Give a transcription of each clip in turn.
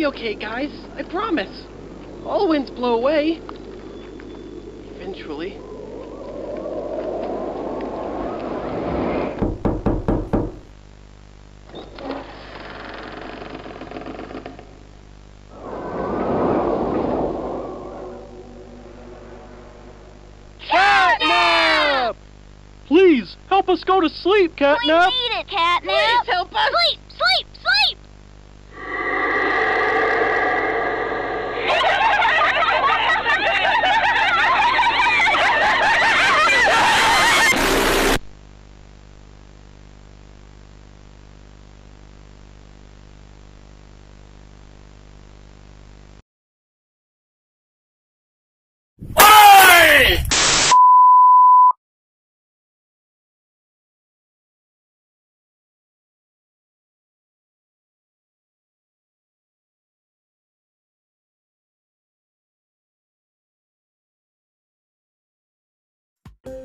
be okay, guys. I promise. All winds blow away. Eventually. Catnap! Please, help us go to sleep, Catnap! We need it, Catnap! Please help us! Sleep! Sleep! Sleep!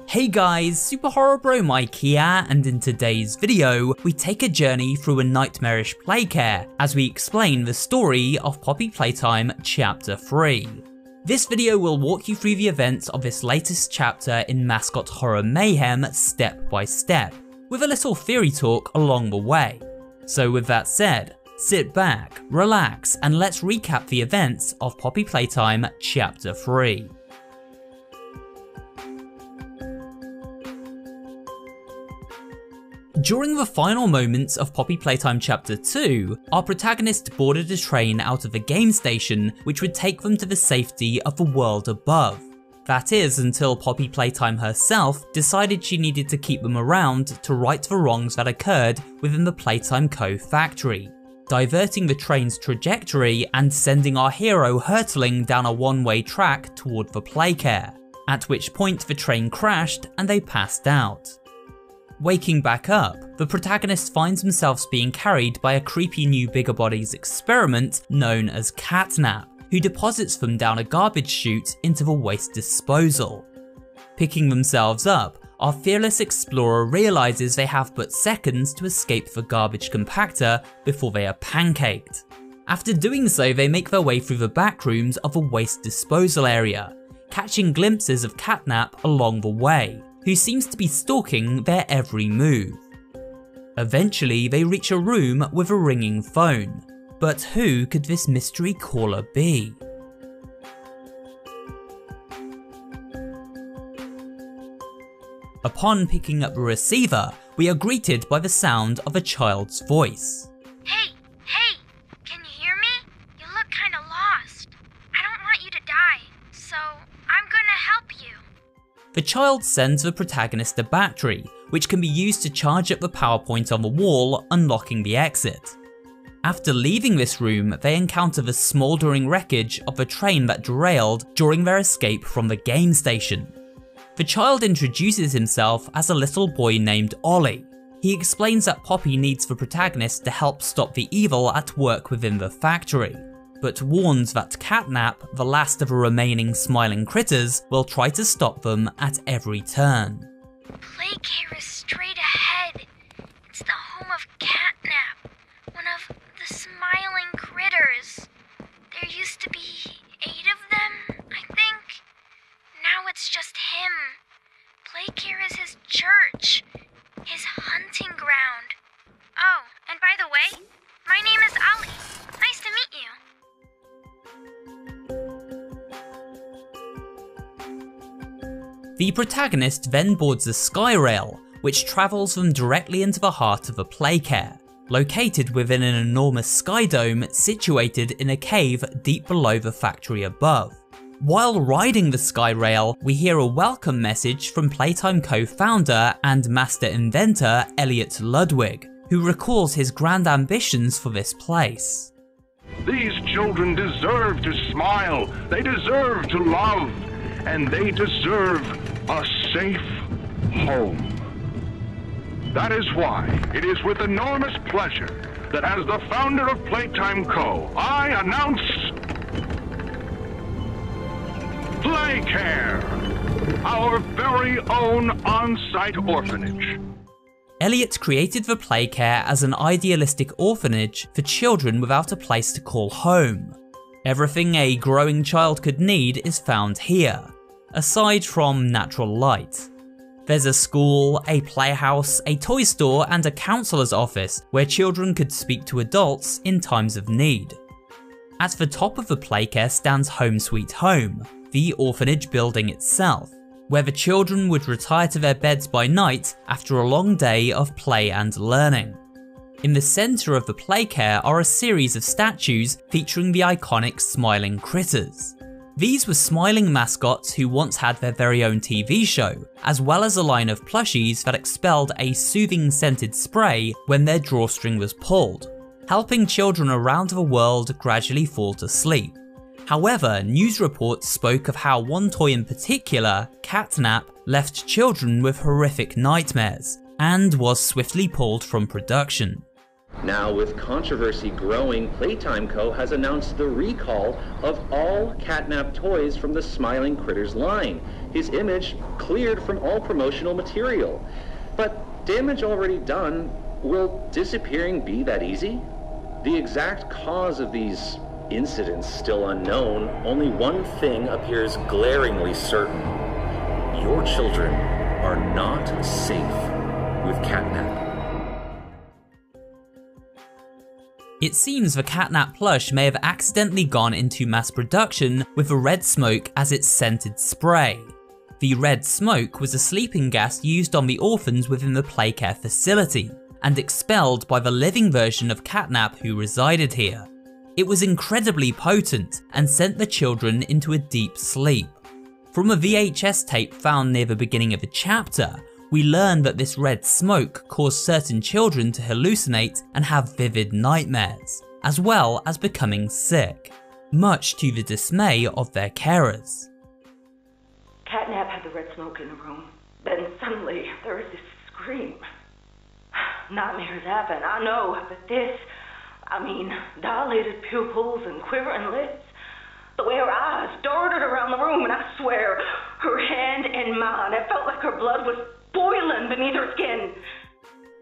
Hey guys, Super Horror Bro Mike here, and in today's video, we take a journey through a nightmarish playcare as we explain the story of Poppy Playtime Chapter 3. This video will walk you through the events of this latest chapter in Mascot Horror Mayhem step by step, with a little theory talk along the way. So with that said, sit back, relax, and let's recap the events of Poppy Playtime Chapter 3. During the final moments of Poppy Playtime Chapter 2, our protagonist boarded a train out of the game station which would take them to the safety of the world above. That is, until Poppy Playtime herself decided she needed to keep them around to right the wrongs that occurred within the Playtime Co. factory, diverting the train's trajectory and sending our hero hurtling down a one-way track toward the playcare, at which point the train crashed and they passed out. Waking back up, the protagonist finds themselves being carried by a creepy new bigger bodies experiment known as Catnap, who deposits them down a garbage chute into the waste disposal. Picking themselves up, our fearless explorer realizes they have but seconds to escape the garbage compactor before they are pancaked. After doing so, they make their way through the back rooms of a waste disposal area, catching glimpses of Catnap along the way, who seems to be stalking their every move. Eventually, they reach a room with a ringing phone, but who could this mystery caller be? Upon picking up the receiver, we are greeted by the sound of a child's voice. Hey! Hey! Can you hear me? You look kinda lost. I don't want you to die, so I'm gonna help you. The child sends the protagonist a battery, which can be used to charge up the power point on the wall, unlocking the exit. After leaving this room, they encounter the smouldering wreckage of a train that derailed during their escape from the game station. The child introduces himself as a little boy named Ollie. He explains that Poppy needs the protagonist to help stop the evil at work within the factory, but warns that Catnap, the last of the remaining smiling critters, will try to stop them at every turn. Playcare is straight ahead. It's the home of Catnap, one of the smiling critters. There used to be 8 of them, I think. Now it's just him. Playcare is his church, his hunting ground. Oh, and by the way, my name is Ali. Nice to meet you. The protagonist then boards a sky rail, which travels them directly into the heart of a playcare, located within an enormous sky dome situated in a cave deep below the factory above. While riding the sky rail, we hear a welcome message from Playtime co-founder and master inventor Elliot Ludwig, who recalls his grand ambitions for this place. These children deserve to smile, they deserve to love, and they deserve a safe home. That is why it is with enormous pleasure that as the founder of Playtime Co., I announce Playcare, our very own on-site orphanage. Elliot created the Playcare as an idealistic orphanage for children without a place to call home. Everything a growing child could need is found here, aside from natural light. There's a school, a playhouse, a toy store, and a counselor's office where children could speak to adults in times of need. At the top of the Playcare stands Home Sweet Home, the orphanage building itself, where the children would retire to their beds by night after a long day of play and learning. In the centre of the Playcare are a series of statues featuring the iconic smiling critters. These were smiling mascots who once had their very own TV show, as well as a line of plushies that expelled a soothing scented spray when their drawstring was pulled, helping children around the world gradually fall to sleep. However, news reports spoke of how one toy in particular, Catnap, left children with horrific nightmares, and was swiftly pulled from production. Now, with controversy growing, Playtime Co. has announced the recall of all Catnap toys from the Smiling Critters line. His image cleared from all promotional material. But damage already done, will disappearing be that easy? The exact cause of these incidents still unknown, only one thing appears glaringly certain. Your children are not safe with Catnap. It seems the Catnap plush may have accidentally gone into mass production with the red smoke as its scented spray. The red smoke was a sleeping gas used on the orphans within the Playcare facility, and expelled by the living version of Catnap who resided here. It was incredibly potent and sent the children into a deep sleep. From a VHS tape found near the beginning of the chapter, we learn that this red smoke caused certain children to hallucinate and have vivid nightmares, as well as becoming sick, much to the dismay of their carers. Catnap had the red smoke in the room. Then suddenly there was this scream. Nightmares happen, I know, but this, dilated pupils and quivering lips. The way her eyes darted around the room, and I swear, her hand in mine, it felt like her blood was boiling beneath her skin.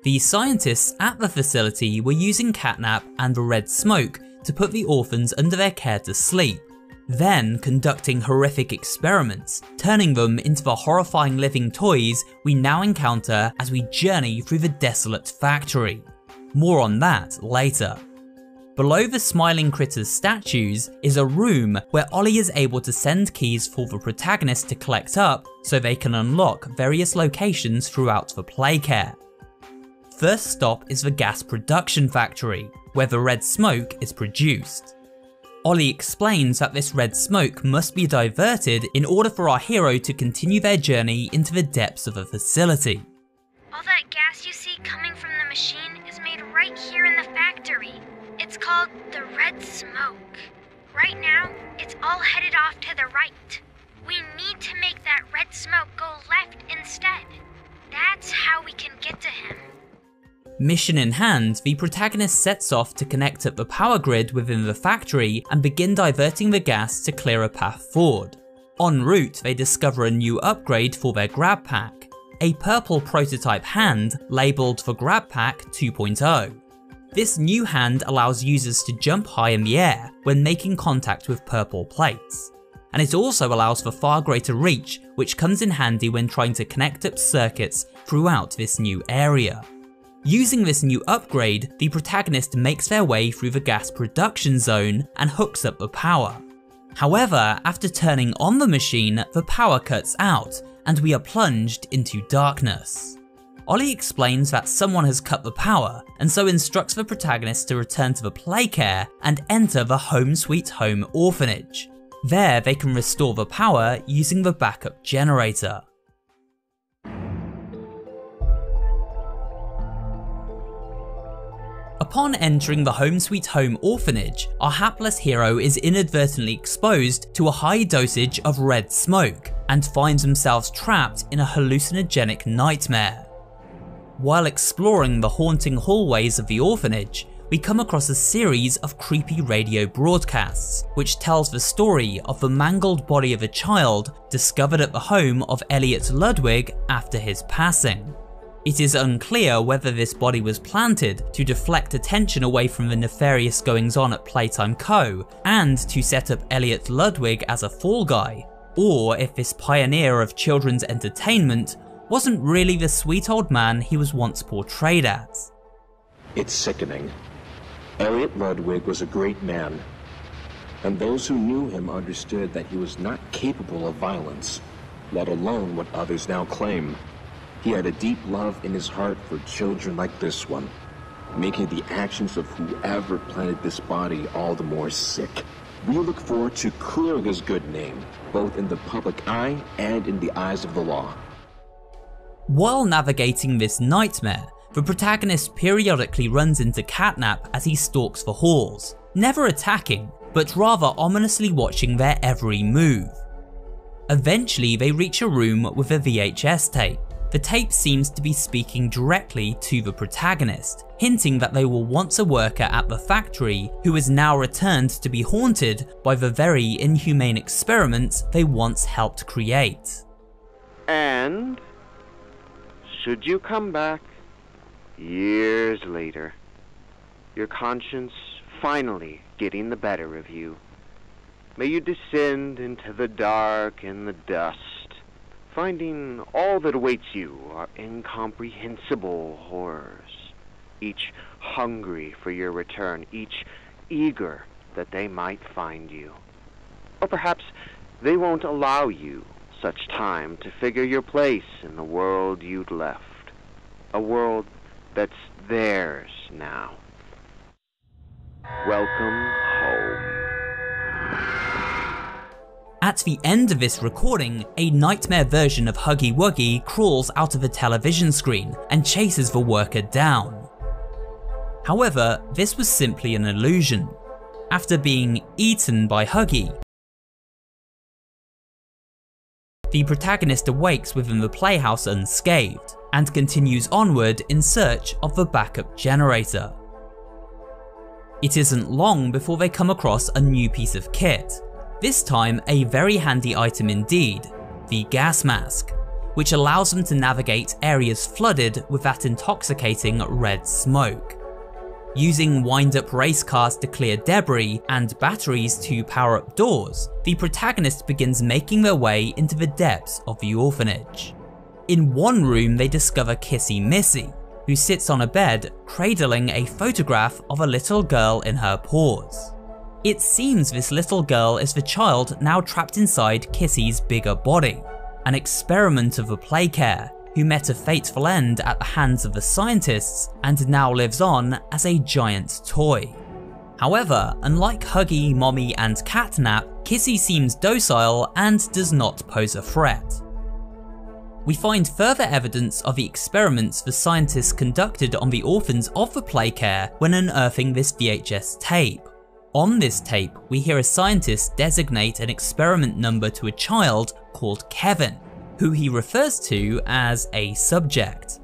The scientists at the facility were using Catnap and the red smoke to put the orphans under their care to sleep, then conducting horrific experiments, turning them into the horrifying living toys we now encounter as we journey through the desolate factory. More on that later. Below the Smiling Critters statues is a room where Ollie is able to send keys for the protagonist to collect up so they can unlock various locations throughout the Playcare. First stop is the gas production factory, where the red smoke is produced. Ollie explains that this red smoke must be diverted in order for our hero to continue their journey into the depths of a facility. All that gas you see coming from the machine is made right here in the factory. It's called the red smoke. Right now, it's all headed off to the right. We need to make that red smoke go left instead. That's how we can get to him. Mission in hand, the protagonist sets off to connect up the power grid within the factory and begin diverting the gas to clear a path forward. En route, they discover a new upgrade for their grab pack, a purple prototype hand labelled for Grab Pack 2.0. This new hand allows users to jump high in the air when making contact with purple plates, and it also allows for far greater reach, which comes in handy when trying to connect up circuits throughout this new area. Using this new upgrade, the protagonist makes their way through the gas production zone and hooks up the power. However, after turning on the machine, the power cuts out and we are plunged into darkness. Ollie explains that someone has cut the power, and so instructs the protagonist to return to the Playcare and enter the Home Sweet Home orphanage. There they can restore the power using the backup generator. Upon entering the Home Sweet Home orphanage, our hapless hero is inadvertently exposed to a high dosage of red smoke and finds themselves trapped in a hallucinogenic nightmare. While exploring the haunting hallways of the orphanage, we come across a series of creepy radio broadcasts, which tells the story of the mangled body of a child discovered at the home of Elliot Ludwig after his passing. It is unclear whether this body was planted to deflect attention away from the nefarious goings-on at Playtime Co. and to set up Elliot Ludwig as a fall guy, or if this pioneer of children's entertainment wasn't really the sweet old man he was once portrayed as. It's sickening. Elliot Ludwig was a great man, and those who knew him understood that he was not capable of violence, let alone what others now claim. He had a deep love in his heart for children like this one, making the actions of whoever planted this body all the more sick. We look forward to clearing his good name, both in the public eye and in the eyes of the law. While navigating this nightmare, the protagonist periodically runs into Catnap as he stalks the halls, never attacking, but rather ominously watching their every move. Eventually they reach a room with a VHS tape. The tape seems to be speaking directly to the protagonist, hinting that they were once a worker at the factory who is now returned to be haunted by the very inhumane experiments they once helped create. And should you come back years later, your conscience finally getting the better of you, may you descend into the dark and the dust, finding all that awaits you are incomprehensible horrors, each hungry for your return, each eager that they might find you. Or perhaps they won't allow you such time to figure your place in the world you'd left, a world that's theirs now. Welcome home. At the end of this recording, a nightmare version of Huggy Wuggy crawls out of the television screen and chases the worker down. However, this was simply an illusion. After being eaten by Huggy, the protagonist awakes within the playhouse unscathed, and continues onward in search of the backup generator. It isn't long before they come across a new piece of kit, this time a very handy item indeed, the gas mask, which allows them to navigate areas flooded with that intoxicating red smoke. Using wind-up race cars to clear debris and batteries to power up doors, the protagonist begins making their way into the depths of the orphanage. In one room they discover Kissy Missy, who sits on a bed cradling a photograph of a little girl in her paws. It seems this little girl is the child now trapped inside Kissy's bigger body, an experiment of the Playcare, who met a fateful end at the hands of the scientists and now lives on as a giant toy. However, unlike Huggy, Mommy and Catnap, Kissy seems docile and does not pose a threat. We find further evidence of the experiments the scientists conducted on the orphans of the Playcare when unearthing this VHS tape. On this tape, we hear a scientist designate an experiment number to a child called Kevin, who he refers to as a subject.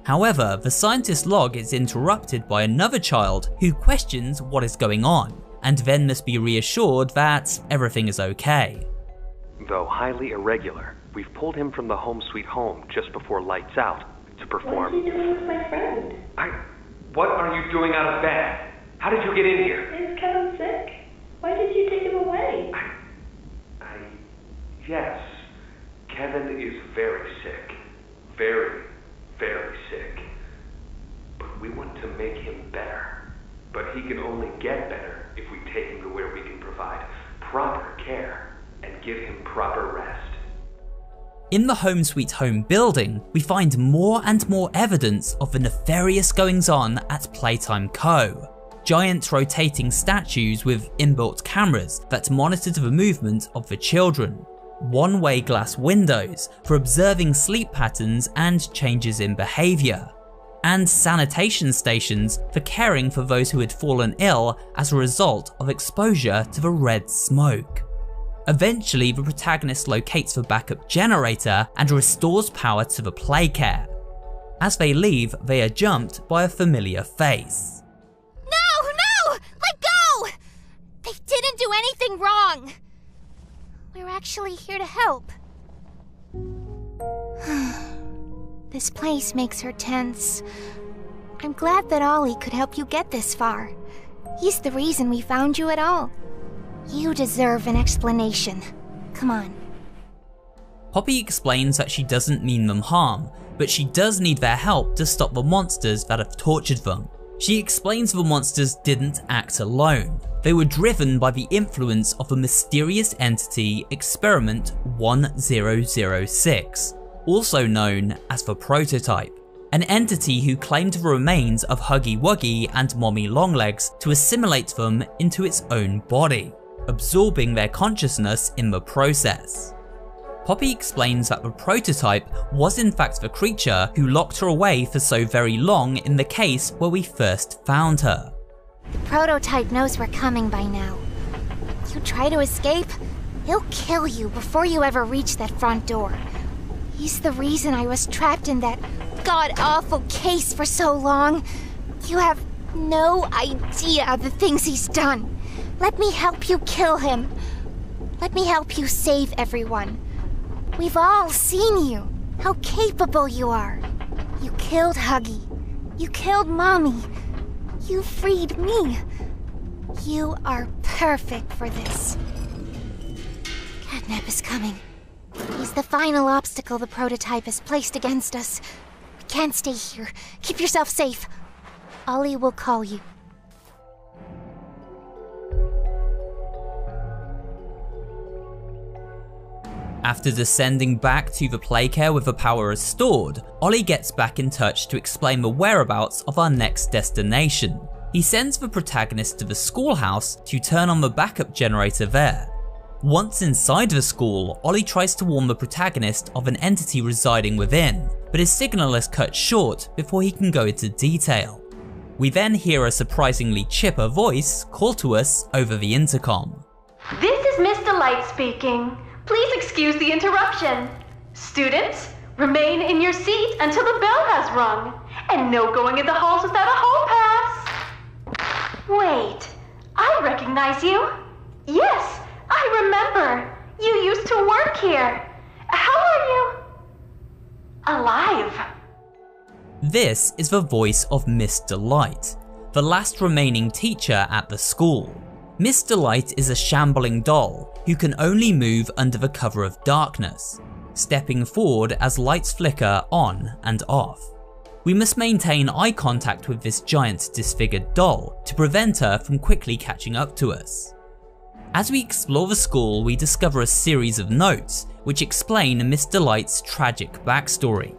However, the scientist log is interrupted by another child who questions what is going on, and then must be reassured that everything is okay. Though highly irregular, we've pulled him from the home sweet home just before lights out to perform. What is he doing with my friend? What are you doing out of bed? How did you get in here? Is Kevin sick? Why did you take him away? Yes. Kevin is very sick. Very, very sick. But we want to make him better. But he can only get better if we take him to where we can provide proper care and give him proper rest. In the Home Sweet Home building, we find more and more evidence of the nefarious goings-on at Playtime Co. Giant rotating statues with inbuilt cameras that monitor the movement of the children. One-way glass windows for observing sleep patterns and changes in behaviour. And sanitation stations for caring for those who had fallen ill as a result of exposure to the red smoke. Eventually, the protagonist locates the backup generator and restores power to the Playcare. As they leave, they are jumped by a familiar face. No! Let go! They didn't do anything wrong! We're actually here to help. This place makes her tense. I'm glad that Ollie could help you get this far. He's the reason we found you at all. You deserve an explanation. Come on. Poppy explains that she doesn't mean them harm, but she does need their help to stop the monsters that have tortured them. She explains the monsters didn't act alone. They were driven by the influence of a mysterious entity, Experiment 1006, also known as the Prototype. An entity who claimed the remains of Huggy Wuggy and Mommy Longlegs to assimilate them into its own body, absorbing their consciousness in the process. Poppy explains that the Prototype was in fact the creature who locked her away for so very long in the case where we first found her. The Prototype knows we're coming by now. You try to escape, he'll kill you before you ever reach that front door. He's the reason I was trapped in that god-awful case for so long. You have no idea the things he's done. Let me help you kill him. Let me help you save everyone. We've all seen you, how capable you are. You killed Huggy. You killed Mommy. You freed me. You are perfect for this. Catnap is coming. He's the final obstacle the Prototype has placed against us. We can't stay here. Keep yourself safe. Ollie will call you. After descending back to the playcare with the power restored, Ollie gets back in touch to explain the whereabouts of our next destination. He sends the protagonist to the schoolhouse to turn on the backup generator there. Once inside the school, Ollie tries to warn the protagonist of an entity residing within, but his signal is cut short before he can go into detail. We then hear a surprisingly chipper voice call to us over the intercom. This is Mr. Light speaking. Please excuse the interruption. Students, remain in your seat until the bell has rung, and no going in the halls without a hall pass. Wait, I recognize you. Yes, I remember. You used to work here. How are you? Alive. This is the voice of Miss Delight, the last remaining teacher at the school. Miss Delight is a shambling doll who can only move under the cover of darkness, stepping forward as lights flicker on and off. We must maintain eye contact with this giant disfigured doll to prevent her from quickly catching up to us. As we explore the school, we discover a series of notes which explain Miss Delight's tragic backstory.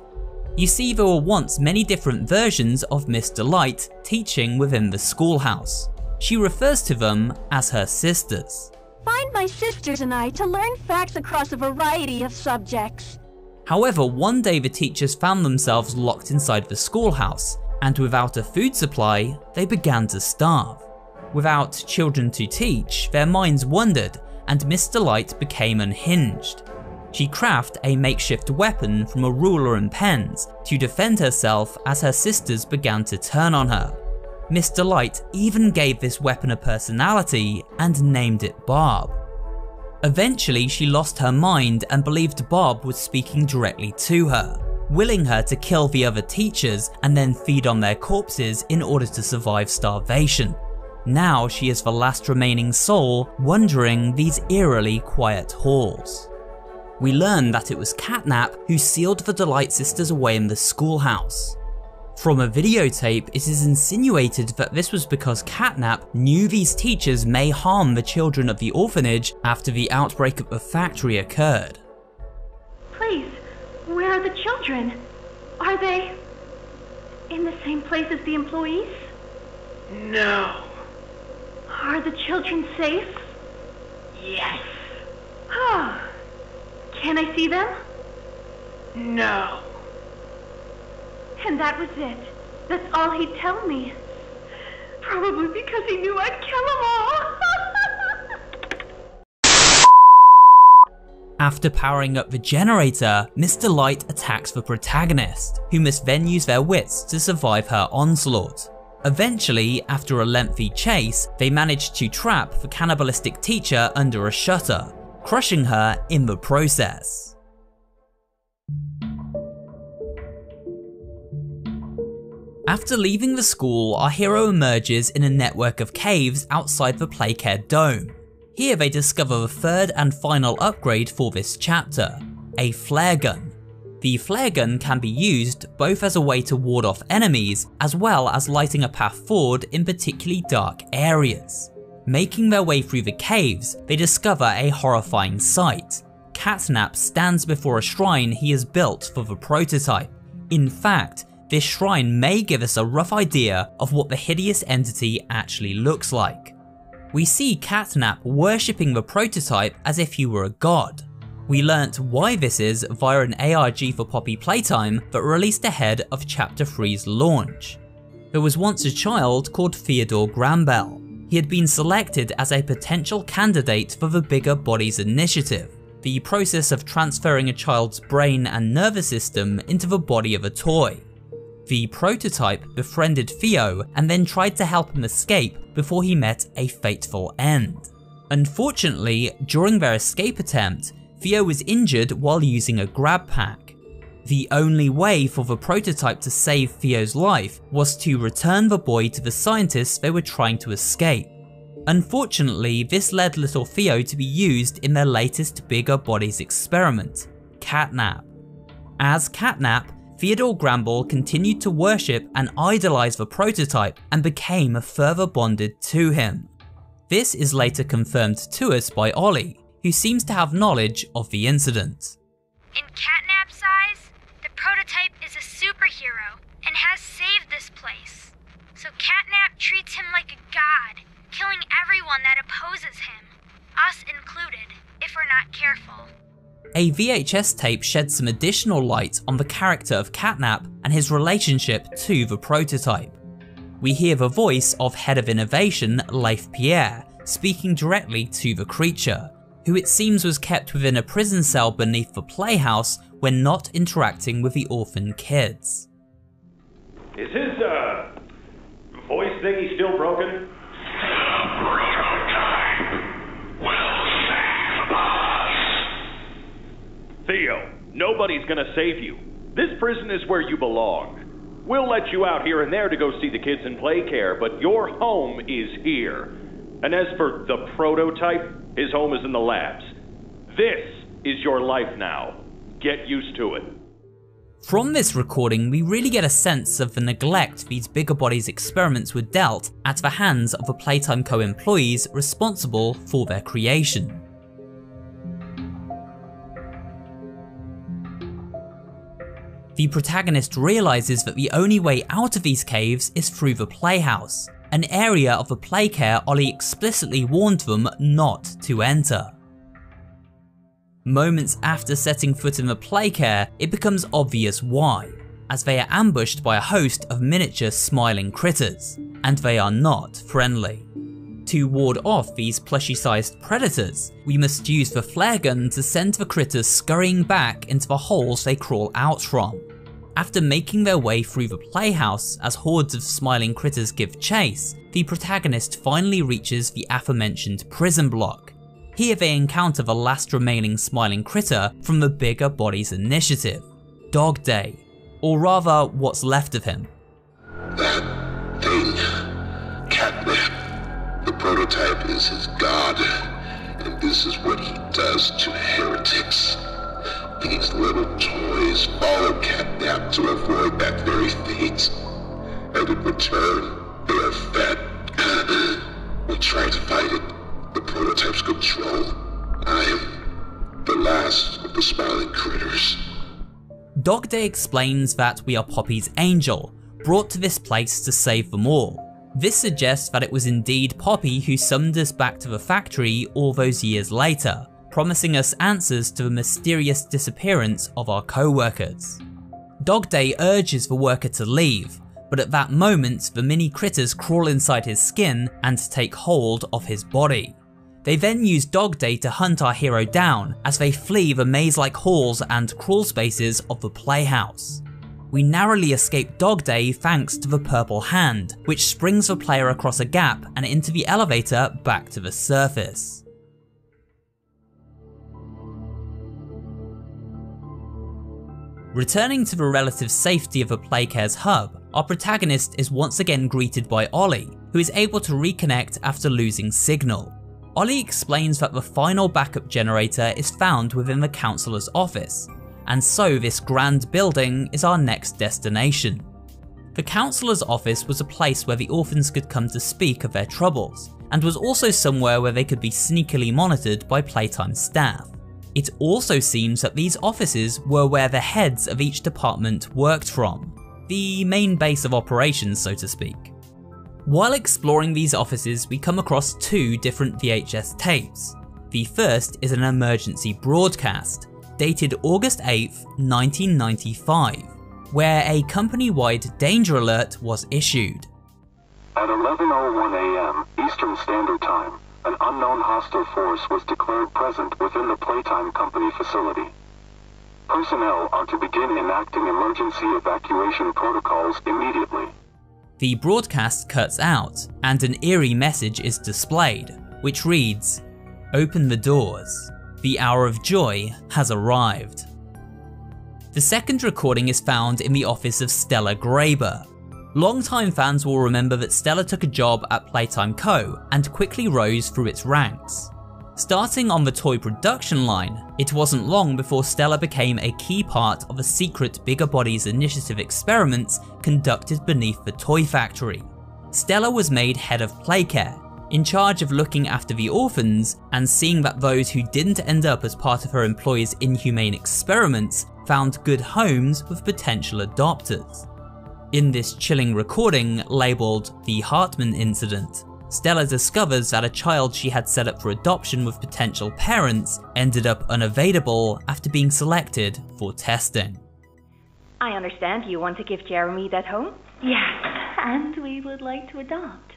You see, there were once many different versions of Miss Delight teaching within the schoolhouse. She refers to them as her sisters. Find my sisters and I to learn facts across a variety of subjects. However, one day the teachers found themselves locked inside the schoolhouse, and without a food supply, they began to starve. Without children to teach, their minds wandered, and Miss Delight became unhinged. She crafted a makeshift weapon from a ruler and pens to defend herself as her sisters began to turn on her. Miss Delight even gave this weapon a personality and named it Barb. Eventually, she lost her mind and believed Barb was speaking directly to her, willing her to kill the other teachers and then feed on their corpses in order to survive starvation. Now she is the last remaining soul wandering these eerily quiet halls. We learn that it was Catnap who sealed the Delight sisters away in the schoolhouse. From a videotape, it is insinuated that this was because Catnap knew these teachers may harm the children of the orphanage after the outbreak of the factory occurred. Please, where are the children? Are they in the same place as the employees? No. Are the children safe? Yes. Oh. Can I see them? No. And that was it. That's all he'd tell me. Probably because he knew I'd kill them all. After powering up the generator, Miss Delight attacks the protagonist, who must then use their wits to survive her onslaught. Eventually, after a lengthy chase, they manage to trap the cannibalistic teacher under a shutter, crushing her in the process. After leaving the school, our hero emerges in a network of caves outside the Playcare Dome. Here they discover the third and final upgrade for this chapter, a flare gun. The flare gun can be used both as a way to ward off enemies, as well as lighting a path forward in particularly dark areas. Making their way through the caves, they discover a horrifying sight. Catnap stands before a shrine he has built for the prototype. In fact, this shrine may give us a rough idea of what the hideous entity actually looks like. We see Catnap worshipping the prototype as if he were a god. We learnt why this is via an ARG for Poppy Playtime that released ahead of Chapter 3's launch. There was once a child called Theodore Grambel. He had been selected as a potential candidate for the Bigger Bodies Initiative, the process of transferring a child's brain and nervous system into the body of a toy. The prototype befriended Theo and then tried to help him escape before he met a fateful end. Unfortunately, during their escape attempt, Theo was injured while using a grab pack. The only way for the prototype to save Theo's life was to return the boy to the scientists they were trying to escape. Unfortunately, this led little Theo to be used in their latest Bigger Bodies experiment, Catnap. As Catnap, Theodore Grambel continued to worship and idolize the prototype and became further bonded to him. This is later confirmed to us by Ollie, who seems to have knowledge of the incident. In Catnap's eyes, the prototype is a superhero and has saved this place. So Catnap treats him like a god, killing everyone that opposes him, us included, if we're not careful. A VHS tape sheds some additional light on the character of Catnap and his relationship to the prototype. We hear the voice of Head of Innovation, Leif Pierre, speaking directly to the creature, who it seems was kept within a prison cell beneath the playhouse when not interacting with the orphan kids. Is his, voice thingy still broken? Theo, nobody's gonna save you. This prison is where you belong. We'll let you out here and there to go see the kids in play care, but your home is here. And as for the prototype, his home is in the labs. This is your life now. Get used to it. From this recording, we really get a sense of the neglect these Bigger Bodies experiments were dealt at the hands of the Playtime Co employees responsible for their creation. The protagonist realizes that the only way out of these caves is through the playhouse, an area of the playcare Ollie explicitly warned them not to enter. Moments after setting foot in the playcare, it becomes obvious why, as they are ambushed by a host of miniature smiling critters, and they are not friendly. To ward off these plushy-sized predators, we must use the flare gun to send the critters scurrying back into the holes they crawl out from. After making their way through the playhouse as hordes of smiling critters give chase, the protagonist finally reaches the aforementioned prison block. Here they encounter the last remaining smiling critter from the Bigger Bodies Initiative, Dog Day, or rather what's left of him. That thing, Catnap. The prototype is his god, and this is what he does to heretics. These little toys follow Catnap to avoid that very fate, and in return, they are fed. We try to fight it, the prototype's control. I am the last of the smiling critters. Dog Day explains that we are Poppy's angel, brought to this place to save them all. This suggests that it was indeed Poppy who summoned us back to the factory all those years later, promising us answers to the mysterious disappearance of our co-workers. Dog Day urges the worker to leave, but at that moment the mini critters crawl inside his skin and take hold of his body. They then use Dog Day to hunt our hero down as they flee the maze-like halls and crawl spaces of the playhouse. We narrowly escape Dog Day thanks to the purple hand, which springs the player across a gap and into the elevator back to the surface. Returning to the relative safety of the Playcare's hub, our protagonist is once again greeted by Ollie, who is able to reconnect after losing signal. Ollie explains that the final backup generator is found within the counsellor's office, and so this grand building is our next destination. The counsellor's office was a place where the orphans could come to speak of their troubles, and was also somewhere where they could be sneakily monitored by Playtime staff. It also seems that these offices were where the heads of each department worked from, the main base of operations, so to speak. While exploring these offices, we come across two different VHS tapes. The first is an emergency broadcast, dated August 8th, 1995, where a company-wide danger alert was issued. At 11:01 a.m. Eastern Standard Time, an unknown hostile force was declared present within the Playtime Company facility. Personnel are to begin enacting emergency evacuation protocols immediately. The broadcast cuts out, and an eerie message is displayed, which reads, "Open the doors. The hour of joy has arrived." The second recording is found in the office of Stella Graber. Longtime fans will remember that Stella took a job at Playtime Co. and quickly rose through its ranks. Starting on the toy production line, it wasn't long before Stella became a key part of a secret Bigger Bodies Initiative experiment conducted beneath the toy factory. Stella was made head of Playcare, in charge of looking after the orphans and seeing that those who didn't end up as part of her employer's inhumane experiments found good homes with potential adopters. In this chilling recording, labelled The Hartman Incident, Stella discovers that a child she had set up for adoption with potential parents ended up unavailable after being selected for testing. I understand you want to give Jeremy that home? Yes, and we would like to adopt.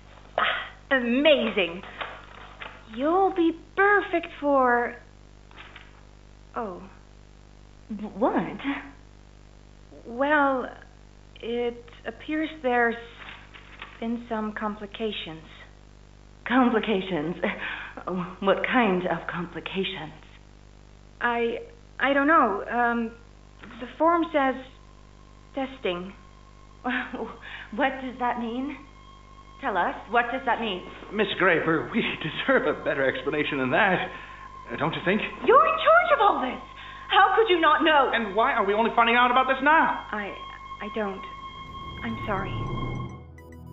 Amazing! You'll be perfect for... Oh. What? Well, it appears there's been some complications. Complications? What kind of complications? I don't know. The form says testing. What does that mean? Tell us, what does that mean? Miss Graber, we deserve a better explanation than that. Don't you think? You're in charge of all this. How could you not know? And why are we only finding out about this now? I don't. I'm sorry.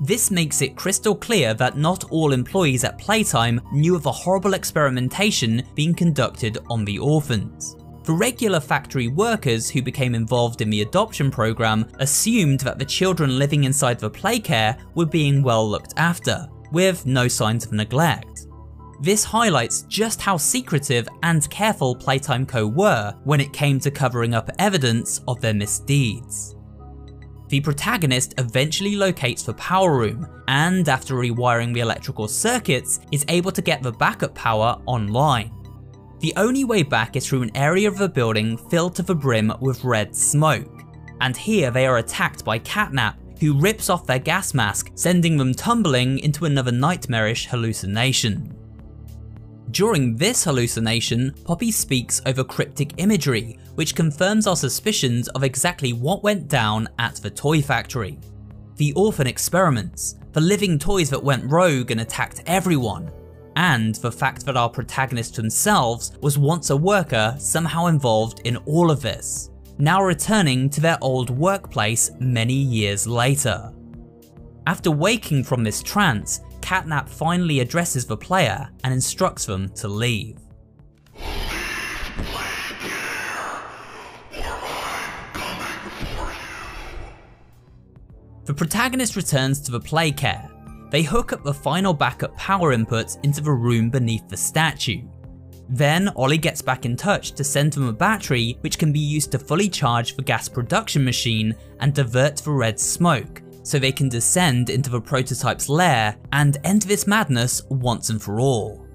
This makes it crystal clear that not all employees at Playtime knew of the horrible experimentation being conducted on the orphans. The regular factory workers who became involved in the adoption program assumed that the children living inside the Playcare were being well looked after, with no signs of neglect. This highlights just how secretive and careful Playtime Co. were when it came to covering up evidence of their misdeeds. The protagonist eventually locates the power room, and after rewiring the electrical circuits, is able to get the backup power online. The only way back is through an area of the building filled to the brim with red smoke, and here they are attacked by Catnap, who rips off their gas mask, sending them tumbling into another nightmarish hallucination. During this hallucination, Poppy speaks over cryptic imagery, which confirms our suspicions of exactly what went down at the toy factory. The orphan experiments, the living toys that went rogue and attacked everyone, and the fact that our protagonists themselves was once a worker somehow involved in all of this, now returning to their old workplace many years later. After waking from this trance, Catnap finally addresses the player and instructs them to leave. The protagonist returns to the Playcare. They hook up the final backup power input into the room beneath the statue. Then Ollie gets back in touch to send them a battery which can be used to fully charge the gas production machine and divert the red smoke, so they can descend into the prototype's lair and end this madness once and for all.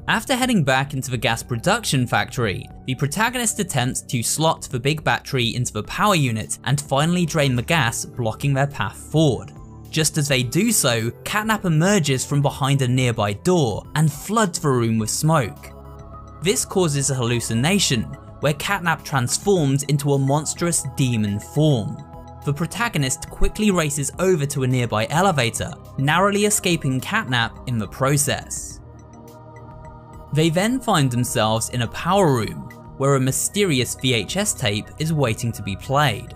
After heading back into the gas production factory, the protagonist attempts to slot the big battery into the power unit and finally drain the gas, blocking their path forward. Just as they do so, Catnap emerges from behind a nearby door and floods the room with smoke. This causes a hallucination, where Catnap transformed into a monstrous demon form. The protagonist quickly races over to a nearby elevator, narrowly escaping Catnap in the process. They then find themselves in a power room, where a mysterious VHS tape is waiting to be played.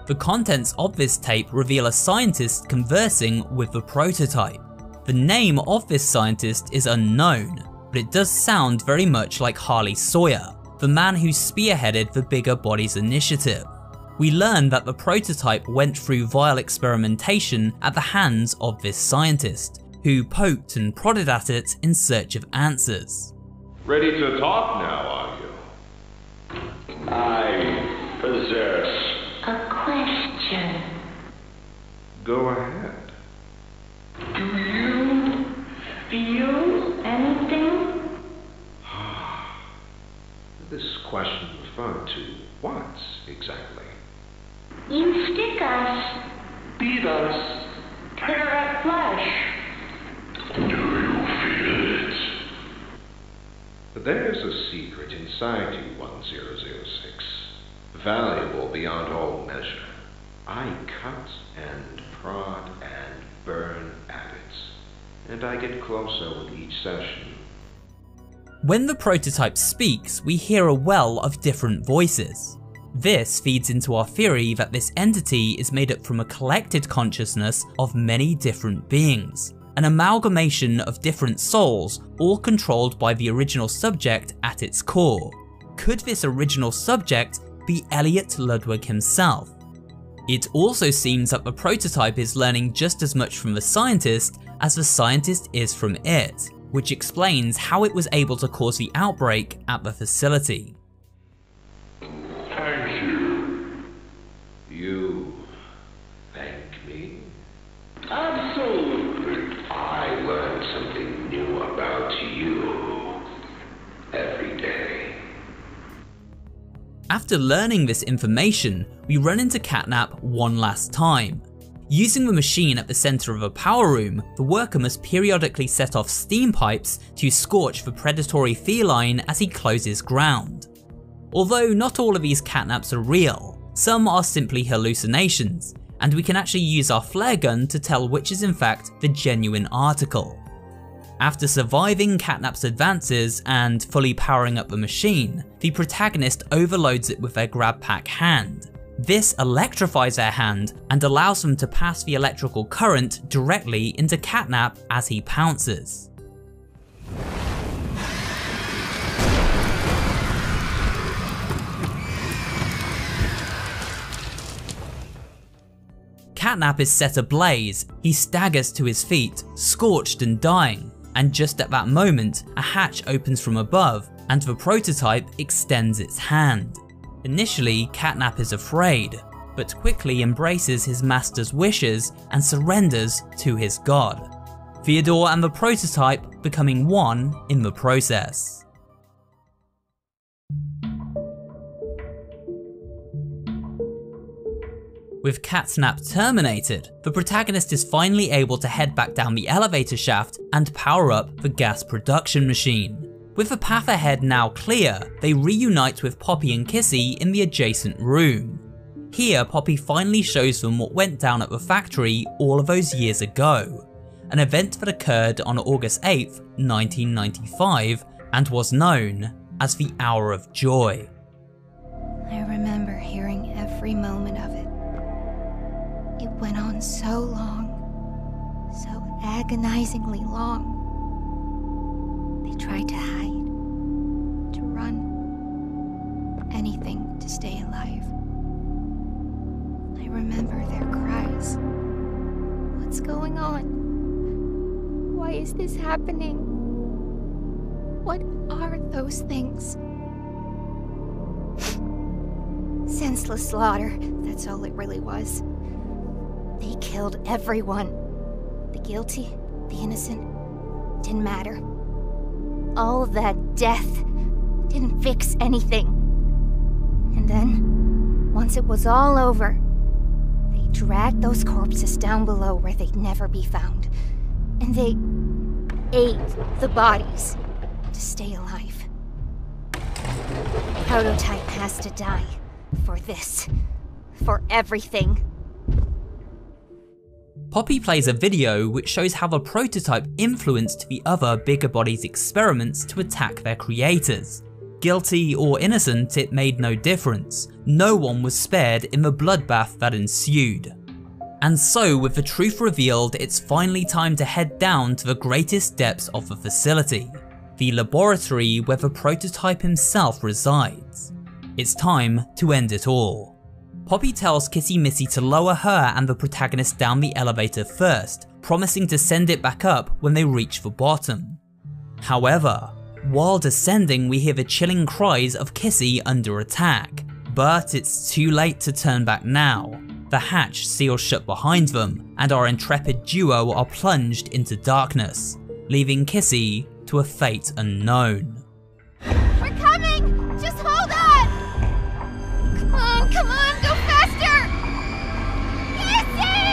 The contents of this tape reveal a scientist conversing with the prototype. The name of this scientist is unknown, but it does sound very much like Harley Sawyer, the man who spearheaded the Bigger Bodies initiative. We learn that the prototype went through vile experimentation at the hands of this scientist, who poked and prodded at it in search of answers. Ready to talk now, are you? I possess a question. Go ahead. Do you feel anything? This question referred to what exactly? You stick us, beat us, tear at flesh. Do you feel it? There's a secret inside you, 1006. Valuable beyond all measure. I cut and prod and burn at it, and I get closer with each session. When the prototype speaks, we hear a well of different voices. This feeds into our theory that this entity is made up from a collected consciousness of many different beings, an amalgamation of different souls, all controlled by the original subject at its core. Could this original subject be Elliot Ludwig himself? It also seems that the prototype is learning just as much from the scientist as the scientist is from it, which explains how it was able to cause the outbreak at the facility. Thank you. You thank me? Absolutely. I learn something new about you every day. After learning this information, we run into Catnap one last time. Using the machine at the center of a power room, the worker must periodically set off steam pipes to scorch the predatory feline as he closes ground. Although not all of these catnaps are real, some are simply hallucinations, and we can actually use our flare gun to tell which is in fact the genuine article. After surviving Catnap's advances and fully powering up the machine, the protagonist overloads it with their grab pack hand. This electrifies their hand and allows them to pass the electrical current directly into Catnap as he pounces. Catnap is set ablaze, he staggers to his feet, scorched and dying, and just at that moment, a hatch opens from above and the prototype extends its hand. Initially, Catnap is afraid, but quickly embraces his master's wishes and surrenders to his god. Theodore and the prototype becoming one in the process. With Catnap terminated, the protagonist is finally able to head back down the elevator shaft and power up the gas production machine. With the path ahead now clear, they reunite with Poppy and Kissy in the adjacent room. Here, Poppy finally shows them what went down at the factory all of those years ago, an event that occurred on August 8th, 1995, and was known as the Hour of Joy. I remember hearing every moment of it. It went on so long, so agonizingly long. They tried to hide, to run, anything to stay alive. I remember their cries. What's going on? Why is this happening? What are those things? Senseless slaughter, that's all it really was. They killed everyone. The guilty, the innocent, didn't matter. All of that death didn't fix anything. And then, once it was all over, they dragged those corpses down below where they'd never be found. And they ate the bodies to stay alive. prototype has to die. For this. For everything. Poppy plays a video which shows how the prototype influenced the other bigger bodies' experiments to attack their creators. Guilty or innocent, it made no difference. No one was spared in the bloodbath that ensued. And so, with the truth revealed, it's finally time to head down to the greatest depths of the facility. The laboratory where the prototype himself resides. It's time to end it all. Poppy tells Kissy Missy to lower her and the protagonist down the elevator first, promising to send it back up when they reach the bottom. However, while descending we hear the chilling cries of Kissy under attack, but it's too late to turn back now. The hatch seals shut behind them, and our intrepid duo are plunged into darkness, leaving Kissy to a fate unknown. We're coming! Just hold on! Come on, go faster! Kissy!